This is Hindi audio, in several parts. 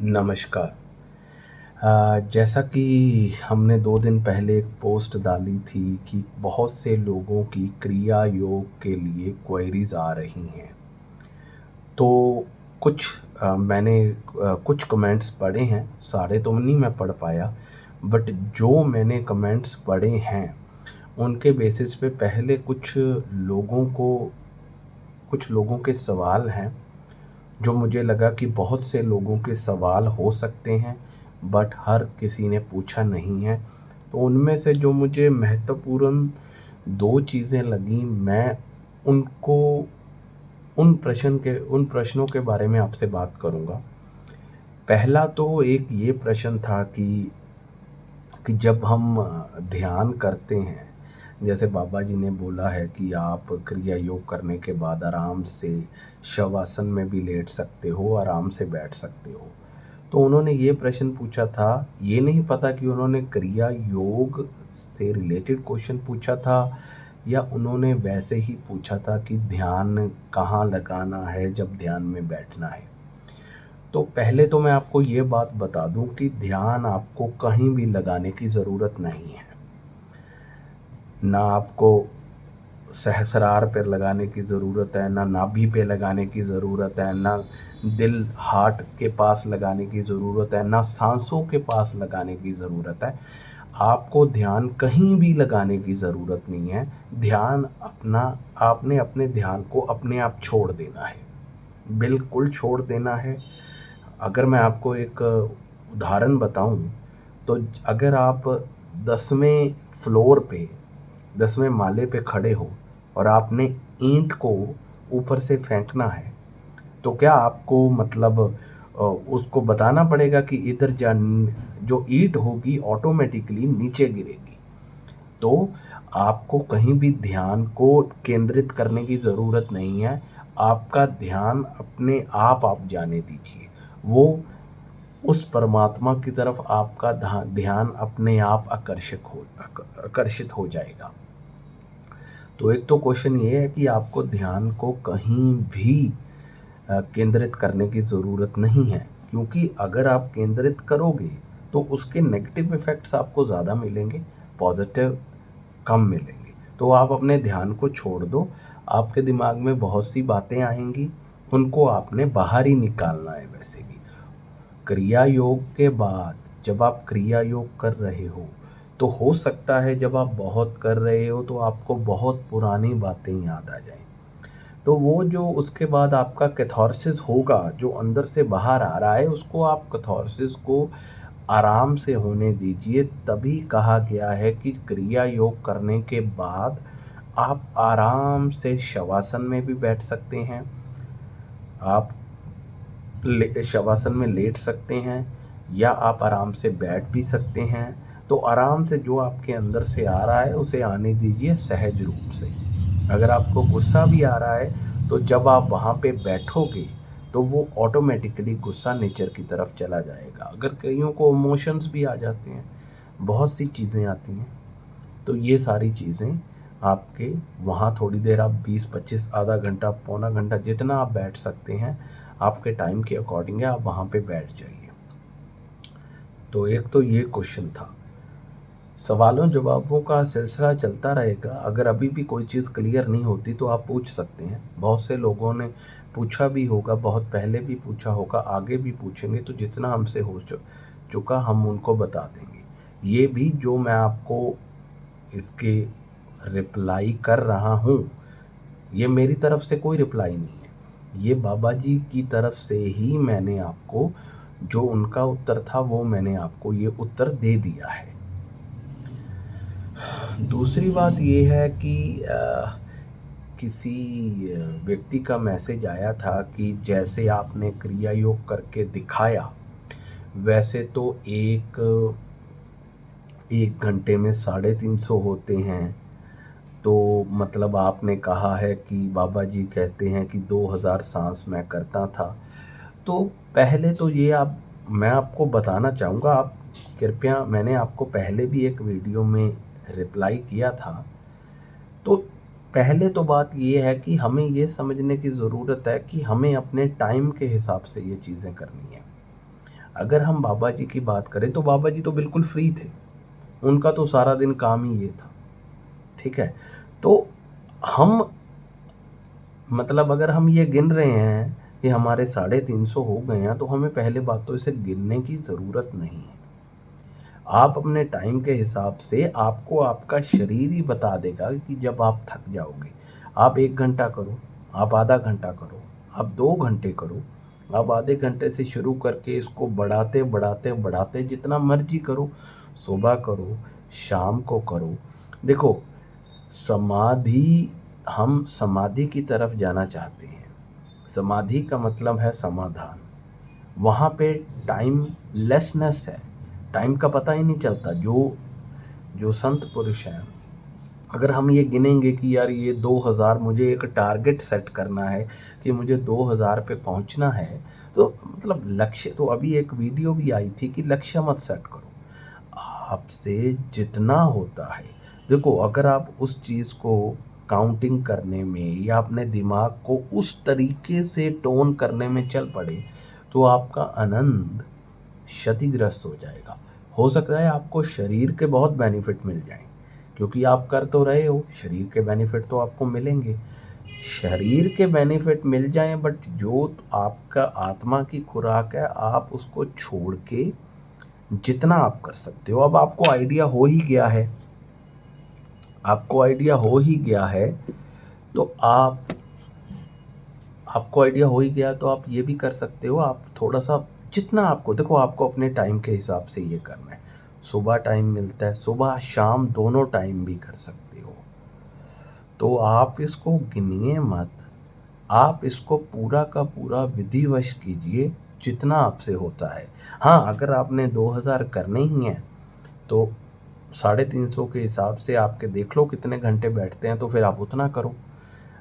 नमस्कार। जैसा कि हमने 2 दिन पहले एक पोस्ट डाली थी कि बहुत से लोगों की क्रिया योग के लिए क्वेरीज़ आ रही हैं। तो कुछ मैंने कुछ कमेंट्स पढ़े हैं, सारे तो नहीं मैं पढ़ पाया, बट जो मैंने कमेंट्स पढ़े हैं, उनके बेसिस पे पहले कुछ लोगों के सवाल हैं जो मुझे लगा कि बहुत से लोगों के सवाल हो सकते हैं, बट हर किसी ने पूछा नहीं है। तो उनमें से जो मुझे महत्वपूर्ण 2 चीज़ें लगीं, मैं उनको उन प्रश्नों के बारे में आपसे बात करूँगा। पहला तो एक ये प्रश्न था कि जब हम ध्यान करते हैं, जैसे बाबा जी ने बोला है कि आप क्रिया योग करने के बाद आराम से शवासन में भी लेट सकते हो, आराम से बैठ सकते हो। तो उन्होंने ये प्रश्न पूछा था, ये नहीं पता कि उन्होंने क्रिया योग से रिलेटेड क्वेश्चन पूछा था या उन्होंने वैसे ही पूछा था कि ध्यान कहाँ लगाना है जब ध्यान में बैठना है। तो पहले तो मैं आपको ये बात बता दूं कि ध्यान आपको कहीं भी लगाने की ज़रूरत नहीं है। ना आपको सहस्रार पे लगाने की ज़रूरत है, ना नाभि पे लगाने की ज़रूरत है, ना दिल हार्ट के पास लगाने की ज़रूरत है, ना सांसों के पास लगाने की ज़रूरत है। आपको ध्यान कहीं भी लगाने की ज़रूरत नहीं है। ध्यान अपना आपने अपने ध्यान को अपने आप छोड़ देना है, बिल्कुल छोड़ देना है। अगर मैं आपको एक उदाहरण बताऊं, तो अगर आप 10वें फ्लोर पे 10वें माले पे खड़े हो और आपने ईंट को ऊपर से फेंकना है, तो क्या आपको मतलब उसको बताना पड़ेगा कि इधर जा, जो ईंट होगी ऑटोमेटिकली नीचे गिरेगी। तो आपको कहीं भी ध्यान को केंद्रित करने की ज़रूरत नहीं है। आपका ध्यान अपने आप जाने दीजिए। वो उस परमात्मा की तरफ आपका ध्यान अपने आप आकर्षित हो जाएगा। तो एक तो क्वेश्चन ये है कि आपको ध्यान को कहीं भी केंद्रित करने की ज़रूरत नहीं है, क्योंकि अगर आप केंद्रित करोगे तो उसके नेगेटिव इफ़ेक्ट्स आपको ज़्यादा मिलेंगे, पॉजिटिव कम मिलेंगे। तो आप अपने ध्यान को छोड़ दो। आपके दिमाग में बहुत सी बातें आएँगी, उनको आपने बाहर ही निकालना है वैसे भी। क्रिया योग के बाद जब आप क्रिया योग कर रहे हो, तो हो सकता है जब आप बहुत कर रहे हो तो आपको बहुत पुरानी बातें याद आ जाएँ। तो वो जो उसके बाद आपका कैथार्सिस होगा, जो अंदर से बाहर आ रहा है, उसको आप कैथार्सिस को आराम से होने दीजिए। तभी कहा गया है कि क्रिया योग करने के बाद आप आराम से शवासन में भी बैठ सकते हैं। आप शवासन में लेट सकते हैं या आप आराम से बैठ भी सकते हैं। तो आराम से जो आपके अंदर से आ रहा है उसे आने दीजिए सहज रूप से। अगर आपको गुस्सा भी आ रहा है तो जब आप वहाँ पे बैठोगे तो वो ऑटोमेटिकली गुस्सा नेचर की तरफ चला जाएगा। अगर कईयों को इमोशंस भी आ जाते हैं, बहुत सी चीज़ें आती हैं, तो ये सारी चीज़ें आपके वहाँ थोड़ी देर आप 20-25 आधा घंटा पौना घंटा जितना आप बैठ सकते हैं, आपके टाइम के अकॉर्डिंग है, आप वहाँ पे बैठ जाइए। तो एक तो ये क्वेश्चन था। सवालों जवाबों का सिलसिला चलता रहेगा। अगर अभी भी कोई चीज़ क्लियर नहीं होती तो आप पूछ सकते हैं। बहुत से लोगों ने पूछा भी होगा, बहुत पहले भी पूछा होगा, आगे भी पूछेंगे, तो जितना हमसे हो चुका हम उनको बता देंगे। ये भी जो मैं आपको इसके रिप्लाई कर रहा हूँ, ये मेरी तरफ से कोई रिप्लाई नहीं है। ये बाबा जी की तरफ से ही मैंने आपको जो उनका उत्तर था वो मैंने आपको ये उत्तर दे दिया है। दूसरी बात ये है कि किसी व्यक्ति का मैसेज आया था कि जैसे आपने क्रिया योग करके दिखाया, वैसे तो एक घंटे में 350 होते हैं। तो मतलब आपने कहा है कि बाबा जी कहते हैं कि 2000 सांस मैं करता था। तो पहले तो ये मैं आपको बताना चाहूँगा, आप कृपया, मैंने आपको पहले भी एक वीडियो में रिप्लाई किया था। तो पहले तो बात ये है कि हमें ये समझने की ज़रूरत है कि हमें अपने टाइम के हिसाब से ये चीज़ें करनी है। अगर हम बाबा जी की बात करें तो बाबा जी तो बिल्कुल फ्री थे, उनका तो सारा दिन काम ही ये था, ठीक है। तो हम मतलब अगर हम ये गिन रहे हैं कि हमारे 350 हो गए हैं, तो हमें पहले बात तो इसे गिनने की ज़रूरत नहीं है। आप अपने टाइम के हिसाब से आपको आपका शरीर ही बता देगा कि जब आप थक जाओगे। आप 1 घंटा करो, आप आधा घंटा करो, आप 2 घंटे करो, आप आधे घंटे से शुरू करके इसको बढ़ाते, बढ़ाते, बढ़ाते जितना मर्ज़ी करो, सुबह करो, शाम को करो। देखो, समाधि हम समाधि की तरफ जाना चाहते हैं। समाधि का मतलब है समाधान। वहाँ पे टाइमलेसनेस है, टाइम का पता ही नहीं चलता। जो जो संत पुरुष हैं, अगर हम ये गिनेंगे कि यार ये 2000 मुझे एक टारगेट सेट करना है कि मुझे 2000 पे पहुंचना है, तो मतलब लक्ष्य तो अभी एक वीडियो भी आई थी कि लक्ष्य मत सेट करो, आपसे जितना होता है। देखो, अगर आप उस चीज़ को काउंटिंग करने में या अपने दिमाग को उस तरीके से टोन करने में चल पड़े, तो आपका आनंद क्षतिग्रस्त हो जाएगा। हो सकता है आपको शरीर के बहुत बेनिफिट मिल जाएँ, क्योंकि आप कर तो रहे हो, शरीर के बेनिफिट तो आपको मिलेंगे। शरीर के बेनिफिट मिल जाएँ, बट जो आपका आत्मा की खुराक है, आप उसको छोड़ के जितना आप कर सकते हो। अब आपको आइडिया हो ही गया है, तो आपको आइडिया हो ही गया तो आप ये भी कर सकते हो। आप थोड़ा-सा जितना आपको देखो, आपको अपने टाइम के हिसाब से ये करना है। सुबह टाइम मिलता है, सुबह शाम दोनों टाइम भी कर सकते हो। तो आप इसको गिनिए मत, आप इसको पूरा का पूरा विधिवश कीजिए जितना आपसे होता है। हाँ, अगर आपने 2000 करने ही हैं, तो 350 के हिसाब से आपके देख लो कितने घंटे बैठते हैं, तो फिर आप उतना करो।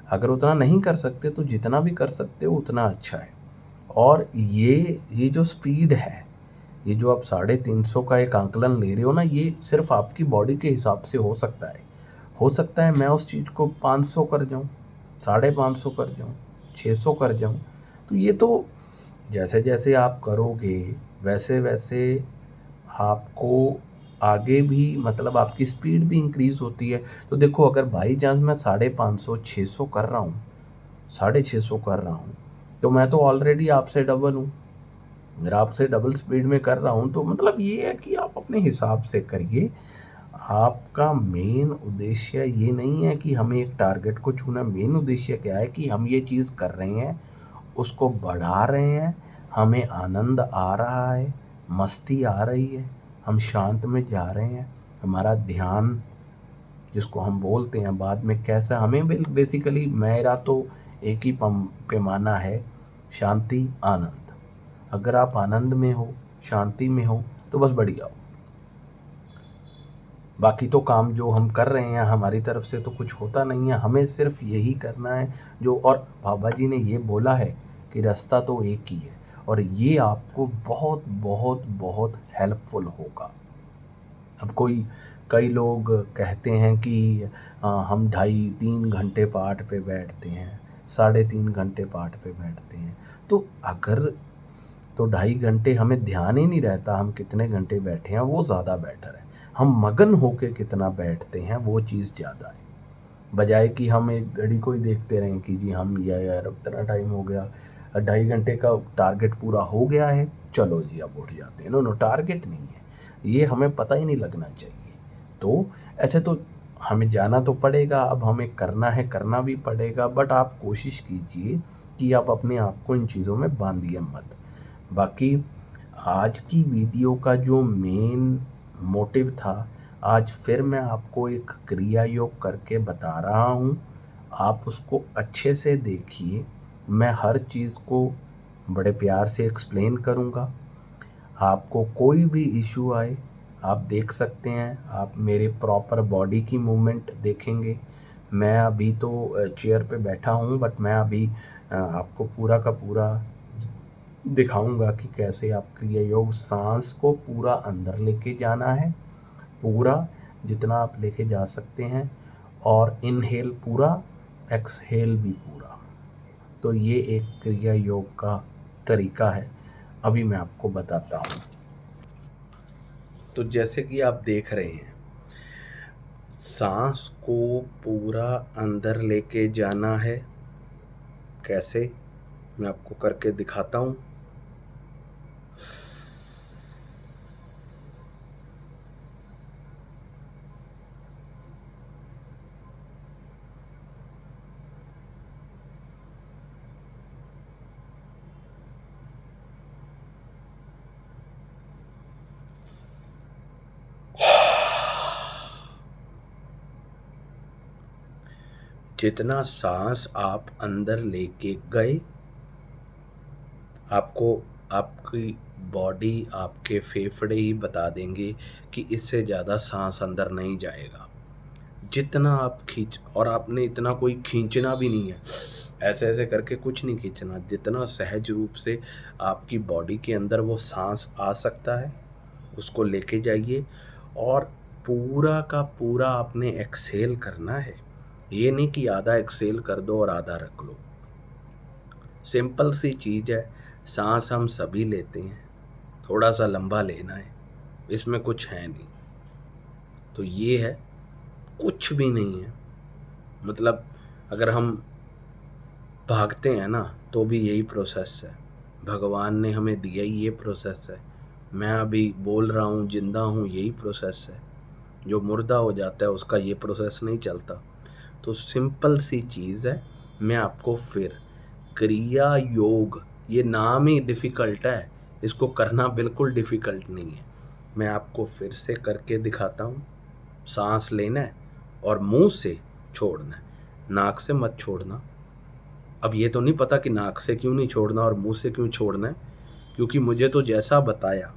अगर उतना नहीं कर सकते तो जितना भी कर सकते हो उतना अच्छा है। और ये जो स्पीड है, ये जो आप 350 का एक आंकलन ले रहे हो ना, ये सिर्फ आपकी बॉडी के हिसाब से हो सकता है। हो सकता है मैं उस चीज़ को 500 कर जाऊँ, 550 कर जाऊँ, 600 कर जाऊँ। तो ये तो जैसे-जैसे आप करोगे, वैसे-वैसे आपको आगे भी मतलब आपकी स्पीड भी इंक्रीज़ होती है। तो देखो, अगर बाई चांस मैं 550, 600 कर रहा हूँ, 650 कर रहा हूँ, तो मैं तो ऑलरेडी आपसे डबल हूँ। अगर आपसे डबल स्पीड में कर रहा हूँ, तो मतलब ये है कि आप अपने हिसाब से करिए। आपका मेन उद्देश्य ये नहीं है कि हमें एक टारगेट को छूना। मेन उद्देश्य क्या है कि हम ये चीज़ कर रहे हैं, उसको बढ़ा रहे हैं, हमें आनंद आ रहा है, मस्ती आ रही है, हम शांत में जा रहे हैं। हमारा ध्यान जिसको हम बोलते हैं बाद में कैसा, हमें बेसिकली मेरा तो एक ही पैमाना है, शांति, आनंद। अगर आप आनंद में हो, शांति में हो, तो बस बढ़िया हो। बाकी तो काम जो हम कर रहे हैं हमारी तरफ से तो कुछ होता नहीं है, हमें सिर्फ यही करना है जो। और बाबा जी ने ये बोला है कि रास्ता तो एक ही है, और ये आपको बहुत बहुत बहुत हेल्पफुल होगा। अब कई लोग कहते हैं कि हम 2.5-3 घंटे पाठ पे बैठते हैं, 3.5 घंटे पाठ पे बैठते हैं। तो अगर तो 2.5 घंटे हमें ध्यान ही नहीं रहता हम कितने घंटे बैठे हैं, वो ज़्यादा बेटर है। हम मगन होके कितना बैठते हैं वो चीज़ ज़्यादा है, बजाय कि हम एक घड़ी को ही देखते रहें कि जी हम यार अब इतना टाइम हो गया, 2.5 घंटे का टारगेट पूरा हो गया है, चलो जी अब उठ जाते हैं। नो नो, टारगेट नहीं है ये, हमें पता ही नहीं लगना चाहिए। तो ऐसे तो हमें जाना तो पड़ेगा, अब हमें करना है, करना भी पड़ेगा, बट आप कोशिश कीजिए कि आप अपने आप को इन चीज़ों में बांधिए मत। बाकी आज की वीडियो का जो मेन मोटिव था, आज फिर मैं आपको एक क्रिया योग करके बता रहा हूँ, आप उसको अच्छे से देखिए। मैं हर चीज़ को बड़े प्यार से एक्सप्लेन करूँगा। आपको कोई भी इश्यू आए, आप देख सकते हैं, आप मेरे प्रॉपर बॉडी की मूवमेंट देखेंगे। मैं अभी तो चेयर पे बैठा हूँ, बट मैं अभी आपको पूरा का पूरा दिखाऊँगा कि कैसे आप क्रिया योग, साँस को पूरा अंदर लेके जाना है, पूरा जितना आप लेके जा सकते हैं, और इनहेल पूरा, एक्सहेल भी पूरा। तो ये एक क्रिया योग का तरीका है। अभी मैं आपको बताता हूँ। तो जैसे कि आप देख रहे हैं, सांस को पूरा अंदर लेके जाना है। कैसे, मैं आपको करके दिखाता हूँ। जितना सांस आप अंदर लेके गए, आपको आपकी बॉडी, आपके फेफड़े ही बता देंगे कि इससे ज़्यादा सांस अंदर नहीं जाएगा। जितना आप खींच, और आपने इतना कोई खींचना भी नहीं है, ऐसे ऐसे करके कुछ नहीं खींचना। जितना सहज रूप से आपकी बॉडी के अंदर वो सांस आ सकता है, उसको लेके जाइए। और पूरा का पूरा आपने एक्सहेल करना है। ये नहीं कि आधा एक्सहेल कर दो और आधा रख लो। सिंपल सी चीज़ है, सांस हम सभी लेते हैं, थोड़ा सा लंबा लेना है, इसमें कुछ है नहीं। तो ये है, कुछ भी नहीं है। मतलब अगर हम भागते हैं ना, तो भी यही प्रोसेस है। भगवान ने हमें दिया ही ये प्रोसेस है। मैं अभी बोल रहा हूँ, जिंदा हूँ, यही प्रोसेस है। जो मुर्दा हो जाता है उसका ये प्रोसेस नहीं चलता। तो सिंपल सी चीज़ है। मैं आपको फिर क्रिया योग, ये नाम ही डिफ़िकल्ट है, इसको करना बिल्कुल डिफ़िकल्ट नहीं है। मैं आपको फिर से करके दिखाता हूँ। सांस लेना है और मुंह से छोड़ना है, नाक से मत छोड़ना। अब ये तो नहीं पता कि नाक से क्यों नहीं छोड़ना और मुंह से क्यों छोड़ना है, क्योंकि मुझे तो जैसा बताया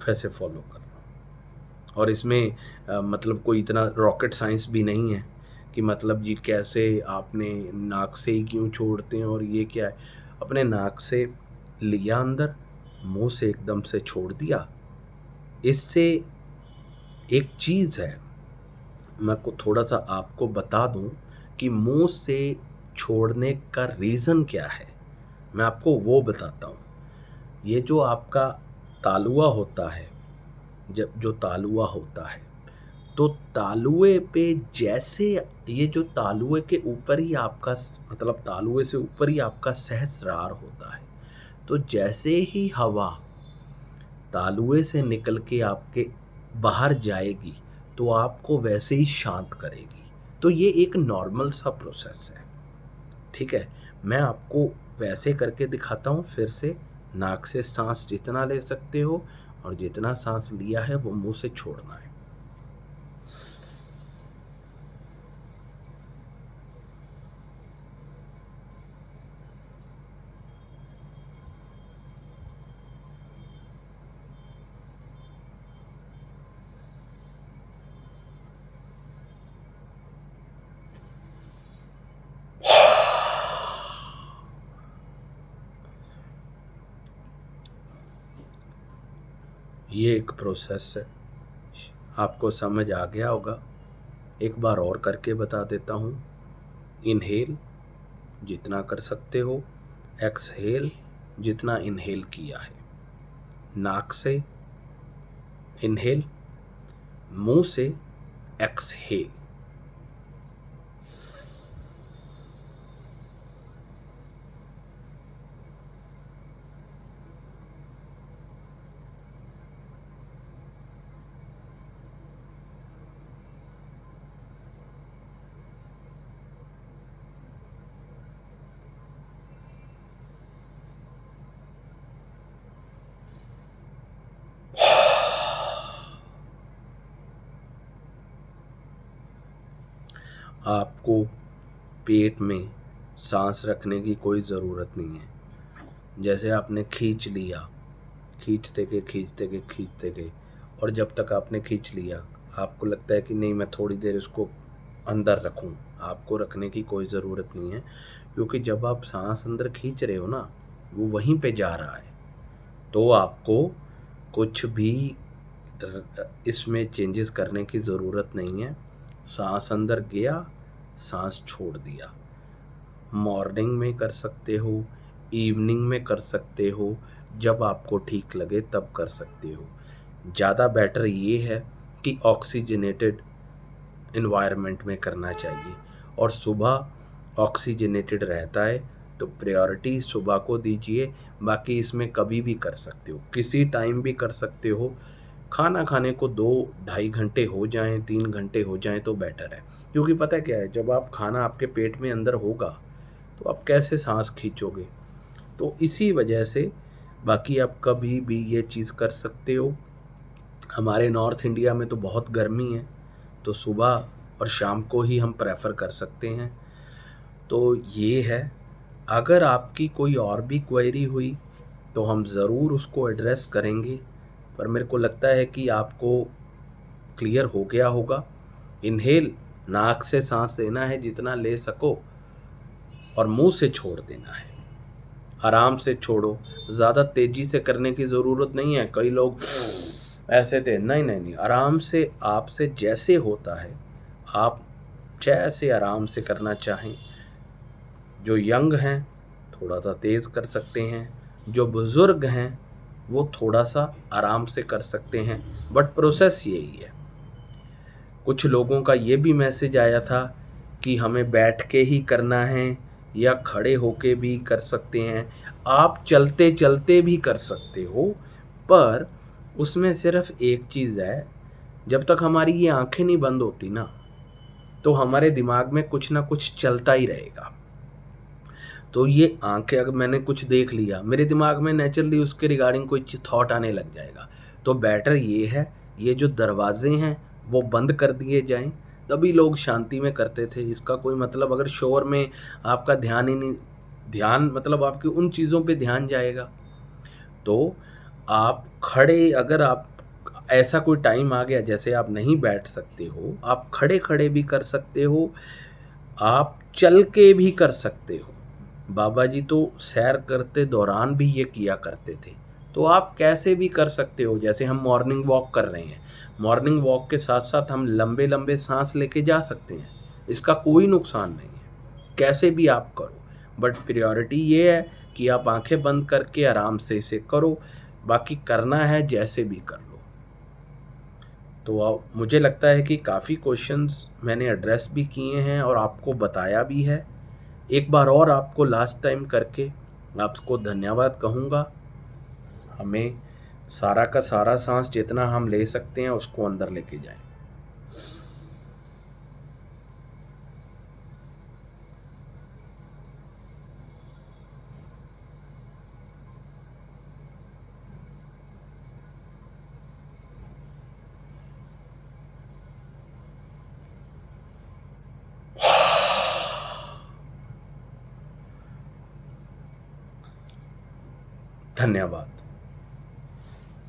वैसे फॉलो करना। और इसमें मतलब कोई इतना रॉकेट साइंस भी नहीं है कि मतलब जी कैसे आपने नाक से ही क्यों छोड़ते हैं और ये क्या है। अपने नाक से लिया अंदर, मुंह से एकदम से छोड़ दिया। इससे एक चीज़ है, मैं को थोड़ा सा आपको बता दूं कि मुंह से छोड़ने का रीज़न क्या है। मैं आपको वो बताता हूँ। ये जो आपका तालुआ होता है, जब जो तालुआ होता है, तो तालुए पे जैसे, ये जो तालुए के ऊपर ही आपका मतलब तालुए से ऊपर ही आपका सहस्रार होता है। तो जैसे ही हवा तालुए से निकल के आपके बाहर जाएगी, तो आपको वैसे ही शांत करेगी। तो ये एक नॉर्मल सा प्रोसेस है, ठीक है। मैं आपको वैसे करके दिखाता हूँ फिर से। नाक से सांस जितना ले सकते हो, और जितना सांस लिया है वो मुंह से छोड़ना है। ये एक प्रोसेस है, आपको समझ आ गया होगा। एक बार और करके बता देता हूँ। इनहेल जितना कर सकते हो, एक्सहेल जितना इनहेल किया है। नाक से इनहेल, मुंह से एक्सहेल। आपको पेट में सांस रखने की कोई ज़रूरत नहीं है। जैसे आपने खींच लिया, खींचते गए, और जब तक आपने खींच लिया आपको लगता है कि नहीं मैं थोड़ी देर इसको अंदर रखूं, आपको रखने की कोई ज़रूरत नहीं है। क्योंकि जब आप सांस अंदर खींच रहे हो ना, वो वहीं पे जा रहा है। तो आपको कुछ भी इसमें चेंजेस करने की ज़रूरत नहीं है। सांस अंदर गया, सांस छोड़ दिया। मॉर्निंग में कर सकते हो, इवनिंग में कर सकते हो, जब आपको ठीक लगे तब कर सकते हो। ज़्यादा बेटर ये है कि ऑक्सीजनेटेड एनवायरनमेंट में करना चाहिए, और सुबह ऑक्सीजनेटेड रहता है तो प्रायोरिटी सुबह को दीजिए। बाकी इसमें कभी भी कर सकते हो, किसी टाइम भी कर सकते हो। खाना खाने को 2 ढाई घंटे हो जाएं, 3 घंटे हो जाएं तो बेटर है, क्योंकि पता है क्या है, जब आप खाना आपके पेट में अंदर होगा तो आप कैसे सांस खींचोगे। तो इसी वजह से बाकी आप कभी भी ये चीज़ कर सकते हो। हमारे नॉर्थ इंडिया में तो बहुत गर्मी है, तो सुबह और शाम को ही हम प्रेफर कर सकते हैं। तो ये है। अगर आपकी कोई और भी क्वेरी हुई तो हम ज़रूर उसको एड्रेस करेंगे, पर मेरे को लगता है कि आपको क्लियर हो गया होगा। इनहेल, नाक से सांस लेना है जितना ले सको, और मुंह से छोड़ देना है। आराम से छोड़ो, ज़्यादा तेज़ी से करने की ज़रूरत नहीं है। कई लोग ऐसे थे, नहीं नहीं नहीं, आराम से, आपसे जैसे होता है आप जैसे आराम से करना चाहें। जो यंग हैं थोड़ा सा तेज़ कर सकते हैं, जो बुज़ुर्ग हैं वो थोड़ा सा आराम से कर सकते हैं, बट प्रोसेस यही है। कुछ लोगों का ये भी मैसेज आया था कि हमें बैठ के ही करना है या खड़े होके भी कर सकते हैं। आप चलते चलते भी कर सकते हो, पर उसमें सिर्फ एक चीज़ है, जब तक हमारी ये आंखें नहीं बंद होती ना, तो हमारे दिमाग में कुछ ना कुछ चलता ही रहेगा। तो ये आंखें, अगर मैंने कुछ देख लिया, मेरे दिमाग में नेचुरली उसके रिगार्डिंग कोई थॉट आने लग जाएगा। तो बेटर ये है, ये जो दरवाजे हैं वो बंद कर दिए जाएं, तभी लोग शांति में करते थे। इसका कोई मतलब, अगर शोर में आपका ध्यान ही नहीं, ध्यान मतलब आपकी उन चीज़ों पे ध्यान जाएगा। तो आप खड़े, अगर आप, ऐसा कोई टाइम आ गया जैसे आप नहीं बैठ सकते हो, आप खड़े खड़े भी कर सकते हो, आप चल के भी कर सकते हो। बाबा जी तो सैर करते दौरान भी ये किया करते थे। तो आप कैसे भी कर सकते हो। जैसे हम मॉर्निंग वॉक कर रहे हैं, मॉर्निंग वॉक के साथ साथ हम लंबे लंबे सांस लेके जा सकते हैं, इसका कोई नुकसान नहीं है। कैसे भी आप करो, बट प्रायोरिटी ये है कि आप आंखें बंद करके आराम से इसे करो। बाकी करना है जैसे भी कर लो। तो मुझे लगता है कि काफ़ी क्वेश्चंस मैंने एड्रेस भी किए हैं और आपको बताया भी है। एक बार और आपको लास्ट टाइम करके आपको धन्यवाद कहूँगा। हमें सारा का सारा सांस जितना हम ले सकते हैं उसको अंदर लेके जाएं। धन्यवाद।